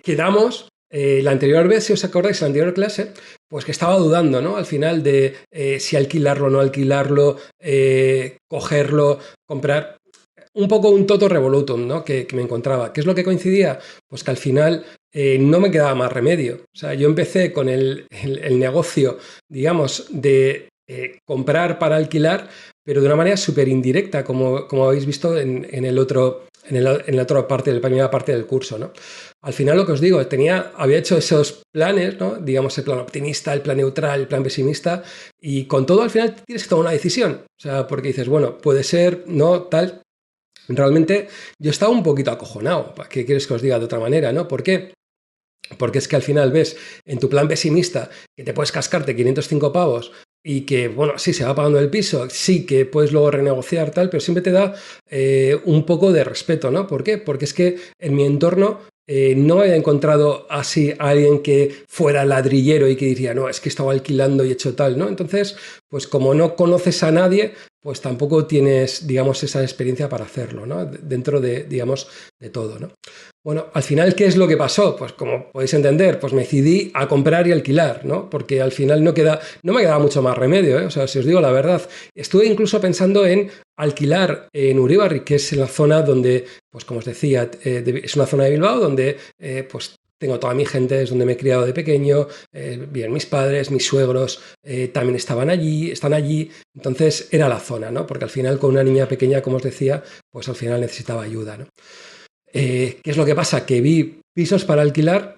quedamos, la anterior vez, si os acordáis, en la anterior clase, pues que estaba dudando, ¿no? Al final de si alquilarlo o no alquilarlo, cogerlo, comprar. Un poco un toto revolutum, ¿no? Que me encontraba. ¿Qué es lo que coincidía? Pues que al final no me quedaba más remedio. O sea, yo empecé con el negocio, digamos, de comprar para alquilar, pero de una manera súper indirecta, como habéis visto en la otra parte, en la primera parte del curso, ¿no? Al final lo que os digo, había hecho esos planes, ¿no? Digamos, el plan optimista, el plan neutral, el plan pesimista, y con todo al final tienes que tomar una decisión. O sea, porque dices, bueno, puede ser, no, tal. Realmente yo estaba un poquito acojonado. ¿Qué quieres que os diga de otra manera, no? ¿Por qué? Porque es que al final ves en tu plan pesimista que te puedes cascarte 505 pavos y que, bueno, sí, se va pagando el piso, sí que puedes luego renegociar tal, pero siempre te da un poco de respeto, ¿no? ¿Por qué? Porque es que en mi entorno no he encontrado así a alguien que fuera ladrillero y que diría, no, es que estaba alquilando y hecho tal, ¿no? Entonces, pues como no conoces a nadie, pues tampoco tienes, digamos, esa experiencia para hacerlo, ¿no? Dentro de, digamos, de todo, ¿no? Bueno, al final, ¿qué es lo que pasó? Pues como podéis entender, pues me decidí a comprar y alquilar, ¿no? Porque al final no me quedaba mucho más remedio, ¿eh? O sea, si os digo la verdad, estuve incluso pensando en alquilar en Uribarri, que es en la zona donde, pues como os decía, es una zona de Bilbao donde, pues tengo toda mi gente, es donde me he criado de pequeño, bien, mis padres, mis suegros también están allí, entonces era la zona, ¿no? Porque al final con una niña pequeña, como os decía, pues al final necesitaba ayuda, ¿no? ¿Qué es lo que pasa? Que vi pisos para alquilar,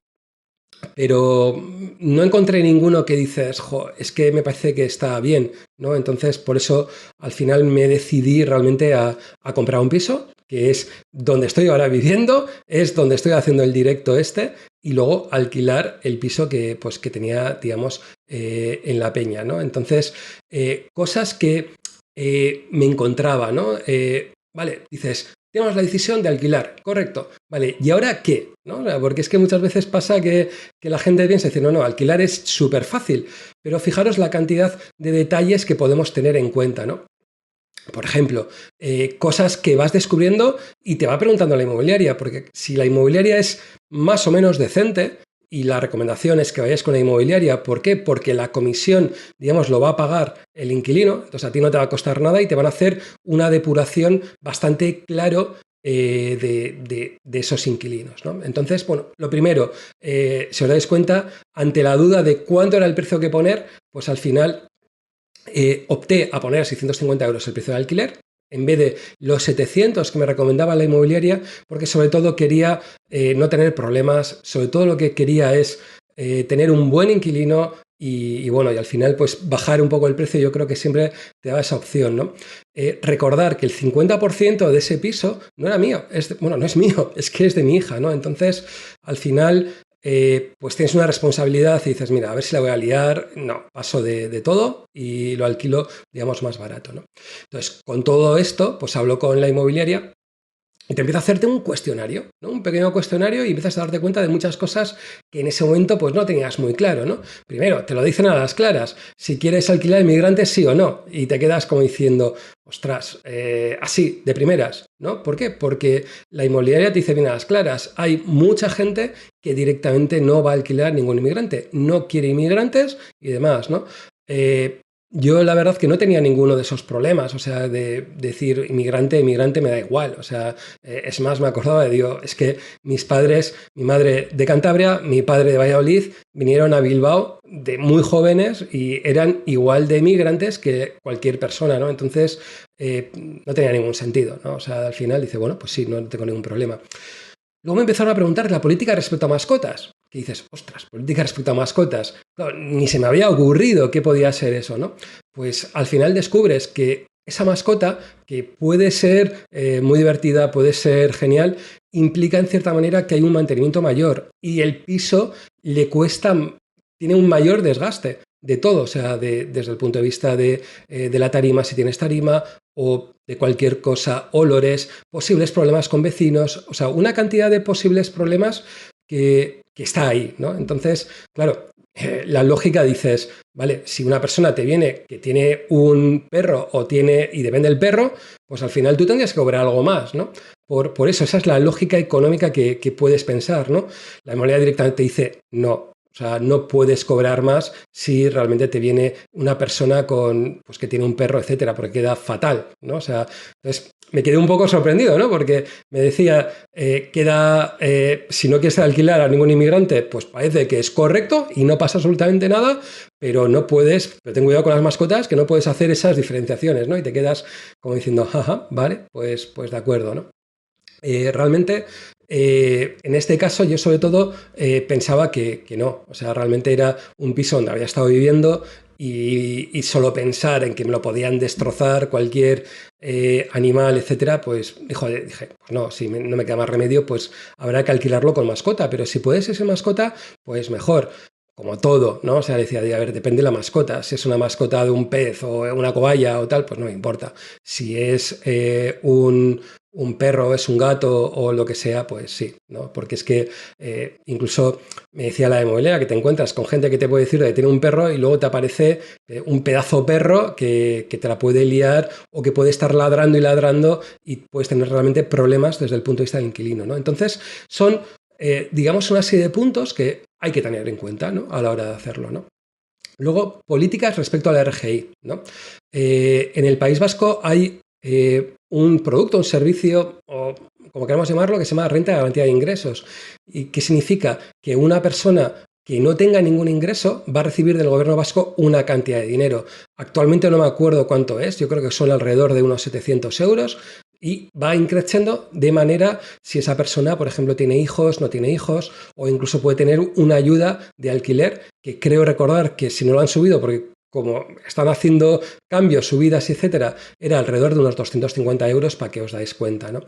pero no encontré ninguno que dices, jo, es que me parece que está bien, ¿no? Entonces, por eso al final me decidí realmente a comprar un piso, que es donde estoy ahora viviendo, es donde estoy haciendo el directo y luego alquilar el piso que tenía, digamos, en La Peña, ¿no? Entonces, cosas que me encontraba, ¿no? Vale, dices, tenemos la decisión de alquilar, correcto, vale, ¿y ahora qué? ¿No? Porque es que muchas veces pasa que la gente piensa, dice, no, alquilar es súper fácil, pero fijaros la cantidad de detalles que podemos tener en cuenta, ¿no? Por ejemplo, cosas que vas descubriendo y te va preguntando la inmobiliaria, porque si la inmobiliaria es más o menos decente, y la recomendación es que vayáis con la inmobiliaria, ¿por qué? Porque la comisión, digamos, lo va a pagar el inquilino, entonces a ti no te va a costar nada y te van a hacer una depuración bastante claro de esos inquilinos, ¿no? Entonces, bueno, lo primero, si os dais cuenta, ante la duda de cuánto era el precio que poner, pues al final opté a poner a 650 euros el precio de alquiler, en vez de los 700 que me recomendaba la inmobiliaria, porque sobre todo quería no tener problemas, sobre todo lo que quería es tener un buen inquilino y bueno, y al final pues bajar un poco el precio. Yo creo que siempre te da esa opción, ¿no? Recordar que el 50% de ese piso no era mío, no es mío, es que es de mi hija, ¿no? Entonces, al final pues tienes una responsabilidad y dices, mira, a ver si la voy a liar. No, paso de todo y lo alquilo, digamos, más barato, ¿no? Entonces, con todo esto, pues hablo con la inmobiliaria y te empieza a hacerte un cuestionario, ¿no? Un pequeño cuestionario y empiezas a darte cuenta de muchas cosas que en ese momento pues no tenías muy claro, ¿no? Primero, te lo dicen a las claras, si quieres alquilar inmigrantes sí o no, y te quedas como diciendo, ostras, así, de primeras, ¿no? ¿Por qué? Porque la inmobiliaria te dice bien a las claras, hay mucha gente que directamente no va a alquilar ningún inmigrante, no quiere inmigrantes y demás, ¿no? Yo la verdad que no tenía ninguno de esos problemas, o sea, de decir inmigrante me da igual, o sea, es más, me acordaba digo, es que mis padres, mi madre de Cantabria, mi padre de Valladolid, vinieron a Bilbao de muy jóvenes y eran igual de inmigrantes que cualquier persona, ¿no? Entonces, no tenía ningún sentido, ¿no? O sea, al final dice, bueno, pues sí, no tengo ningún problema. Luego me empezaron a preguntar la política respecto a mascotas. Que dices, ostras, política respecto a mascotas. Claro, ni se me había ocurrido qué podía ser eso, ¿no? Pues al final descubres que esa mascota, que puede ser muy divertida, puede ser genial, implica en cierta manera que hay un mantenimiento mayor y el piso le cuesta, tiene un mayor desgaste de todo, o sea, desde el punto de vista de la tarima, si tienes tarima, o de cualquier cosa, olores, posibles problemas con vecinos, o sea, una cantidad de posibles problemas que está ahí, ¿no? Entonces, claro, la lógica dices, vale, si una persona te viene que tiene un perro y depende del perro, pues al final tú tendrías que cobrar algo más, ¿no? por eso, esa es la lógica económica que puedes pensar, ¿no? La inmobiliaria directamente te dice no. O sea, no puedes cobrar más si realmente te viene una persona pues, que tiene un perro, etcétera, porque queda fatal, ¿no? O sea, entonces me quedé un poco sorprendido, ¿no? Porque me decía, si no quieres alquilar a ningún inmigrante, pues parece que es correcto y no pasa absolutamente nada, pero no puedes, pero ten cuidado con las mascotas, que no puedes hacer esas diferenciaciones, ¿no? Y te quedas como diciendo, jaja, vale, pues de acuerdo, ¿no? Realmente, en este caso, yo sobre todo pensaba que no, o sea, realmente era un piso donde había estado viviendo y solo pensar en que me lo podían destrozar cualquier animal, etcétera, pues dije, pues no, si no me queda más remedio, pues habrá que alquilarlo con mascota, pero si puede ser sin mascota, pues mejor. Como todo, ¿no? O sea, decía, a ver, depende de la mascota. Si es una mascota de un pez o una cobaya o tal, pues no me importa. Si es un perro, es un gato o lo que sea, pues sí, ¿no? Porque es que incluso me decía la inmobiliaria que te encuentras con gente que te puede decir que tiene un perro y luego te aparece un pedazo perro que te la puede liar o que puede estar ladrando y ladrando y puedes tener realmente problemas desde el punto de vista del inquilino, ¿no? Entonces, son, digamos, una serie de puntos que hay que tener en cuenta, ¿no? A la hora de hacerlo, ¿no? Luego, políticas respecto a la RGI, ¿no? En el País Vasco hay un producto, un servicio, o como queramos llamarlo, que se llama renta de garantía de ingresos. ¿Y qué significa? Que una persona que no tenga ningún ingreso va a recibir del gobierno vasco una cantidad de dinero. Actualmente no me acuerdo cuánto es, yo creo que son alrededor de unos 700 euros, y va increciendo de manera si esa persona, por ejemplo, tiene hijos, no tiene hijos, o incluso puede tener una ayuda de alquiler, que creo recordar que si no lo han subido, porque como están haciendo cambios, subidas, etcétera, era alrededor de unos 250 euros para que os dais cuenta, ¿no?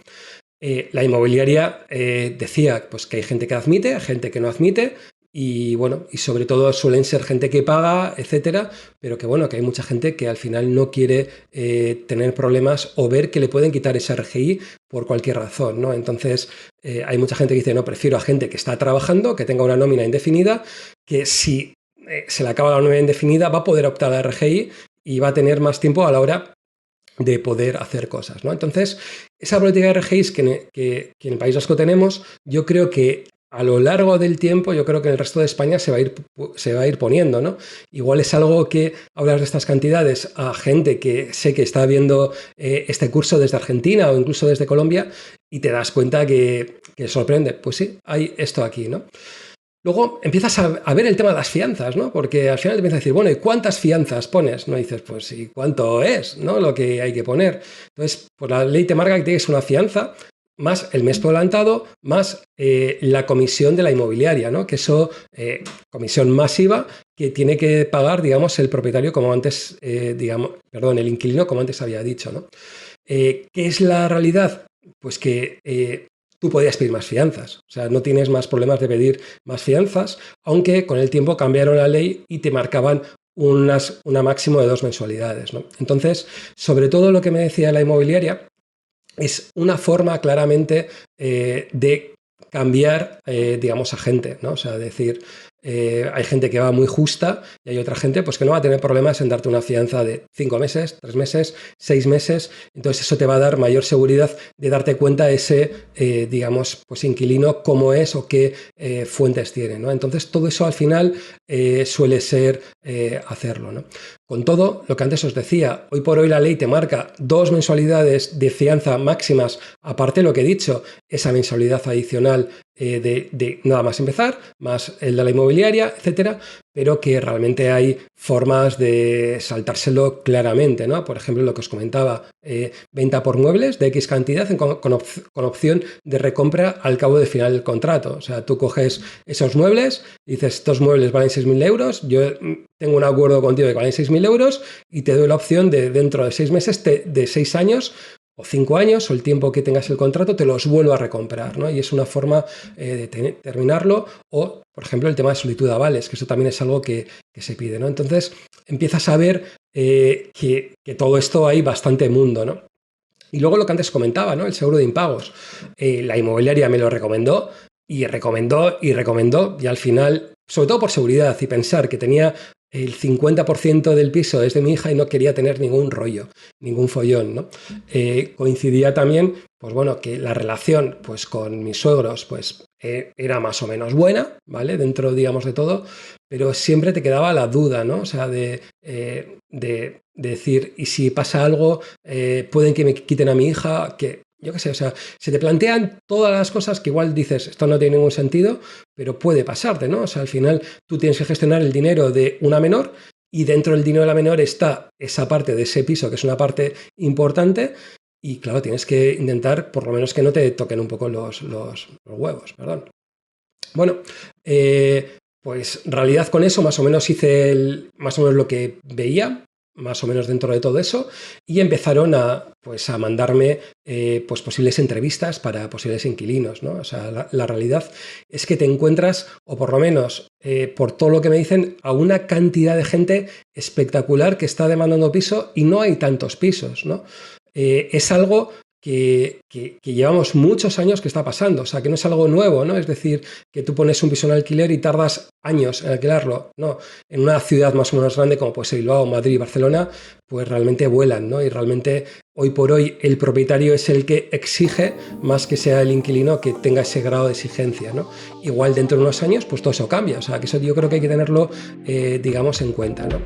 La inmobiliaria decía pues, que hay gente que admite, gente que no admite, y bueno, y sobre todo suelen ser gente que paga, etcétera, pero que bueno, que hay mucha gente que al final no quiere tener problemas o ver que le pueden quitar ese RGI por cualquier razón, ¿no? Entonces, hay mucha gente que dice, no, prefiero a gente que está trabajando, que tenga una nómina indefinida, que si se le acaba la nómina indefinida va a poder optar a RGI y va a tener más tiempo a la hora de poder hacer cosas, ¿no? Entonces, esa política de RGIs que en el País Vasco tenemos, yo creo que a lo largo del tiempo, yo creo que en el resto de España se va a ir poniendo, ¿no? Igual es algo que hablar de estas cantidades a gente que sé que está viendo este curso desde Argentina o incluso desde Colombia y te das cuenta que sorprende. Pues sí, hay esto aquí, ¿no? Luego empiezas a ver el tema de las fianzas, ¿no? Porque al final te empiezas a decir, bueno, ¿y cuántas fianzas pones? No dices, pues, ¿y cuánto es, ¿no? Lo que hay que poner. Entonces, pues la ley te marca que tienes una fianza más el mes por adelantado, más la comisión de la inmobiliaria, ¿no? Que eso, comisión masiva que tiene que pagar, digamos, el propietario, como antes, el inquilino, como antes había dicho, ¿no? ¿Qué es la realidad? Pues que tú podías pedir más fianzas, o sea, no tienes más problemas de pedir más fianzas, aunque con el tiempo cambiaron la ley y te marcaban una máximo de 2 mensualidades, ¿no? Entonces, sobre todo lo que me decía la inmobiliaria es una forma claramente de cambiar, digamos, a gente, ¿no? O sea, decir, hay gente que va muy justa y hay otra gente pues, que no va a tener problemas en darte una fianza de 5 meses, 3 meses, 6 meses. Entonces eso te va a dar mayor seguridad de darte cuenta ese, digamos, pues inquilino cómo es o qué fuentes tiene, ¿no? Entonces todo eso al final suele ser hacerlo, ¿no? Con todo, lo que antes os decía, hoy por hoy la ley te marca 2 mensualidades de fianza máximas, aparte de lo que he dicho, esa mensualidad adicional de nada más empezar, más el de la inmobiliaria, etcétera, pero que realmente hay formas de saltárselo claramente, ¿no? Por ejemplo, lo que os comentaba, venta por muebles de X cantidad con opción de recompra al cabo del final del contrato. O sea, tú coges esos muebles, dices, estos muebles valen 6.000 euros, yo tengo un acuerdo contigo de que valen 6.000 euros y te doy la opción de dentro de 6 meses, de 6 años, o 5 años, o el tiempo que tengas el contrato, te los vuelvo a recomprar, ¿no? Y es una forma de terminarlo. O, por ejemplo, el tema de solitud de avales, que eso también es algo que se pide, ¿no? Entonces, empiezas a ver que todo esto hay bastante mundo, ¿no? Y luego lo que antes comentaba, ¿no? El seguro de impagos. La inmobiliaria me lo recomendó y recomendó, y al final, sobre todo por seguridad y pensar que tenía el 50% del piso es de mi hija y no quería tener ningún rollo, ningún follón, ¿no? Coincidía también, pues bueno, que la relación pues, con mis suegros pues, era más o menos buena, ¿vale? Dentro, digamos, de todo, pero siempre te quedaba la duda, ¿no? O sea, de decir, ¿y si pasa algo, pueden que me quiten a mi hija? Que yo qué sé, o sea, se te plantean todas las cosas que igual dices, esto no tiene ningún sentido, pero puede pasarte, ¿no? O sea, al final tú tienes que gestionar el dinero de una menor y dentro del dinero de la menor está esa parte de ese piso, que es una parte importante, y claro, tienes que intentar por lo menos que no te toquen un poco los huevos, perdón. Bueno, pues en realidad con eso más o menos hice más o menos lo que veía, más o menos dentro de todo eso, y empezaron pues a mandarme pues posibles entrevistas para posibles inquilinos, ¿no? O sea, la realidad es que te encuentras, o por lo menos por todo lo que me dicen, a una cantidad de gente espectacular que está demandando piso y no hay tantos pisos, ¿no? Es algo que llevamos muchos años que está pasando, o sea, que no es algo nuevo, ¿no? Es decir, que tú pones un piso en alquiler y tardas años en alquilarlo, no. En una ciudad más o menos grande como puede ser Bilbao, Madrid, Barcelona, pues realmente vuelan, ¿no? Y realmente hoy por hoy el propietario es el que exige más que sea el inquilino que tenga ese grado de exigencia, ¿no? Igual dentro de unos años, pues todo eso cambia, o sea, que eso yo creo que hay que tenerlo, digamos, en cuenta, ¿no?